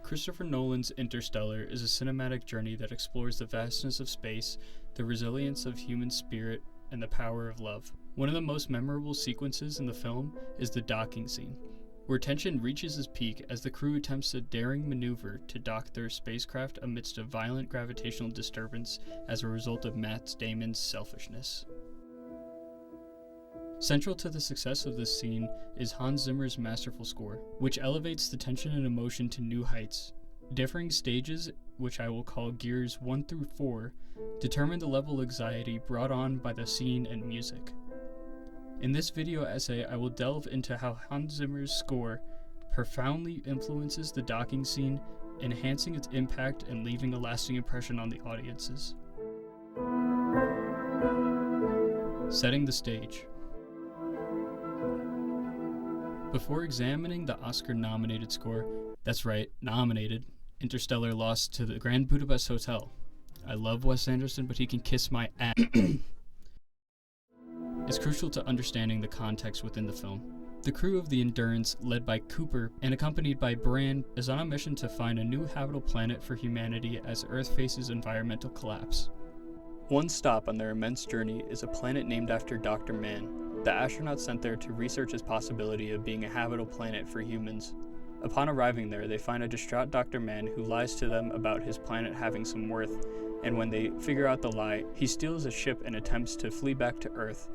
Christopher Nolan's Interstellar is a cinematic journey that explores the vastness of space, the resilience of human spirit, and the power of love. One of the most memorable sequences in the film is the docking scene, where tension reaches its peak as the crew attempts a daring maneuver to dock their spacecraft amidst a violent gravitational disturbance as a result of Matt Damon's selfishness. Central to the success of this scene is Hans Zimmer's masterful score, which elevates the tension and emotion to new heights. Differing stages, which I will call gears 1 through 4, determine the level of anxiety brought on by the scene and music. In this video essay, I will delve into how Hans Zimmer's score profoundly influences the docking scene, enhancing its impact and leaving a lasting impression on the audiences. Setting the stage. Before examining the Oscar-nominated score, that's right, nominated, Interstellar lost to the Grand Budapest Hotel. I love Wes Anderson, but he can kiss my ass. It's crucial to understanding the context within the film. The crew of the Endurance, led by Cooper and accompanied by Bran, is on a mission to find a new habitable planet for humanity as Earth faces environmental collapse. One stop on their immense journey is a planet named after Dr. Mann, the astronaut sent there to research his possibility of being a habitable planet for humans. Upon arriving there, they find a distraught Dr. Mann who lies to them about his planet having some worth, and when they figure out the lie, he steals a ship and attempts to flee back to Earth.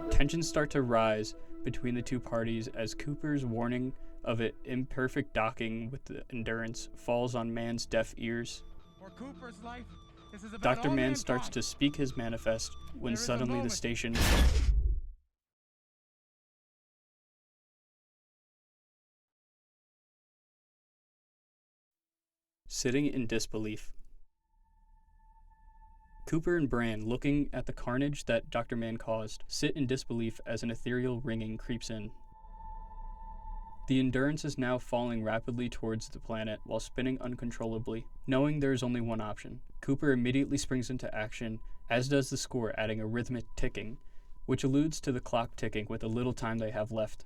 Tensions start to rise between the two parties as Cooper's warning of an imperfect docking with the Endurance falls on Mann's deaf ears. For Cooper's life, this is about Dr. all Mann starts mankind. to speak his manifest when There is a suddenly the moment. station sitting in disbelief. Cooper and Bran, looking at the carnage that Dr. Mann caused, sit in disbelief as an ethereal ringing creeps in. The Endurance is now falling rapidly towards the planet while spinning uncontrollably. Knowing there is only one option, Cooper immediately springs into action, as does the score, adding a rhythmic ticking, which alludes to the clock ticking with the little time they have left.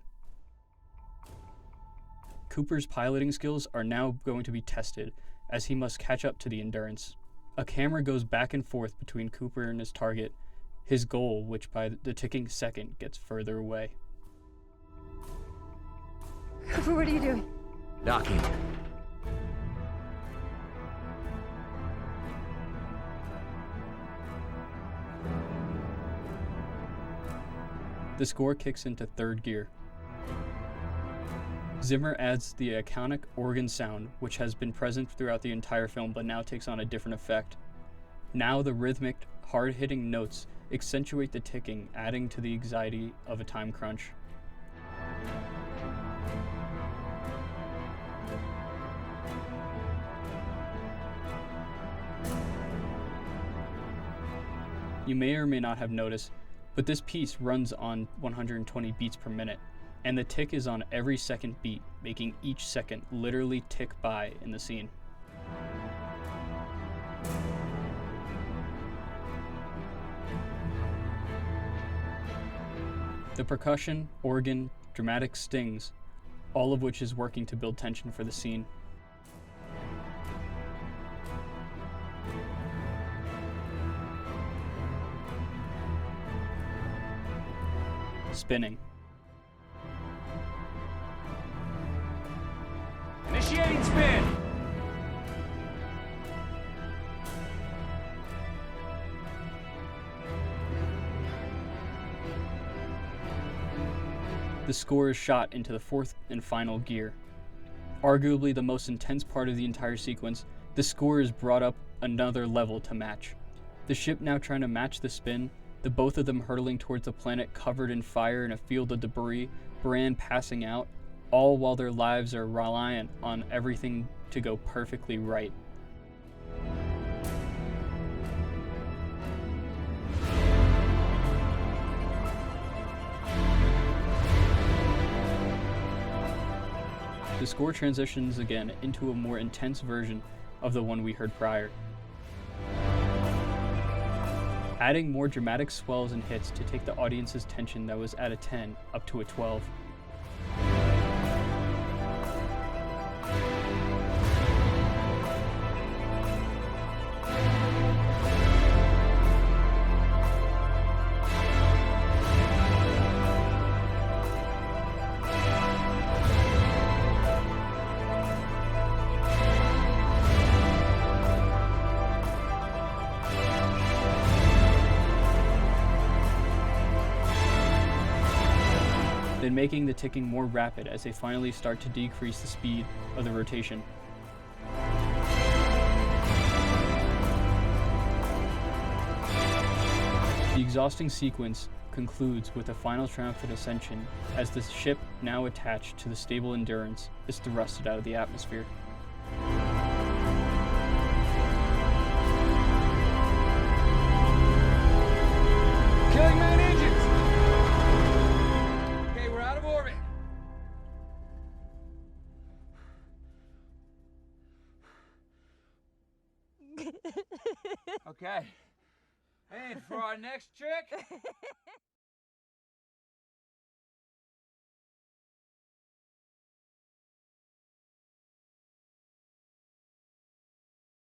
Cooper's piloting skills are now going to be tested, as he must catch up to the Endurance. A camera goes back and forth between Cooper and his target, his goal, which by the ticking second gets further away. Cooper, what are you doing? Docking. The score kicks into third gear. Zimmer adds the iconic organ sound, which has been present throughout the entire film but now takes on a different effect. Now the rhythmic, hard-hitting notes accentuate the ticking, adding to the anxiety of a time crunch. You may or may not have noticed, but this piece runs on 120 beats per minute, and the tick is on every second beat, making each second literally tick by in the scene. The percussion, organ, dramatic stings, all of which is working to build tension for the scene. Spinning. Initiating spin. The score is shot into the fourth and final gear. Arguably the most intense part of the entire sequence, the score is brought up another level to match. The ship now trying to match the spin, the both of them hurtling towards the planet covered in fire and a field of debris, Bran passing out, all while their lives are reliant on everything to go perfectly right. The score transitions again into a more intense version of the one we heard prior, adding more dramatic swells and hits to take the audience's tension that was at a 10 up to a 12. and making the ticking more rapid as they finally start to decrease the speed of the rotation. The exhausting sequence concludes with a final triumphant ascension as the ship, now attached to the stable Endurance, is thrusted out of the atmosphere. Killing main engines! Okay, we're out of orbit. Okay. And for our next trick...